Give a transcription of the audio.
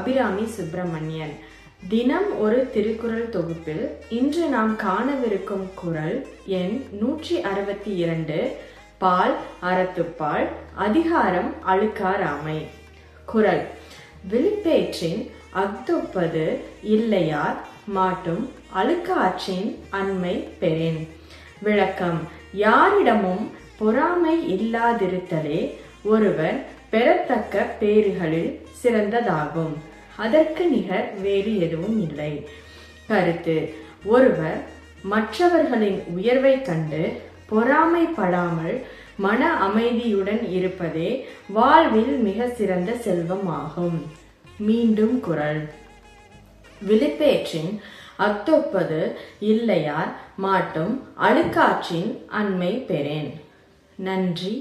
அபிராமி சுப்பிரமணியன். தினம் ஒரு திருக்குறள் தொகுப்பில் இன்று நாம் காணவிருக்கும் குறள் எண் 162, பால் அறத்துப்பால், அதிகாரம் அழுக்காராமை. குறள்: விழிப்பேற்றின் அஃதொப்பது இல்லையார் மாட்டும் அழுக்காற்றின் அண்மை பெறேன். விளக்கம்: யாரிடமும் பொறாமை இல்லாதிருத்தலே ஒருவர் பெறத்தக்க பேறுகளில் சிறந்ததாகும். அதற்கு நிகர் வேறு எதுவும் இல்லை. கருத்து: ஒருவர் மற்றவர்களின் உயர்வை கண்டு பொறாமைப்படாமல் மன அமைதியுடன் இருப்பதே வாழ்வில் மிக சிறந்த செல்வமாகும். மீண்டும் குறள்: விழிப்பேற்றின் அஃதொப்பது இல்லையார் மாட்டும் அழுக்காற்றின் அண்மை பெறேன். நன்றி.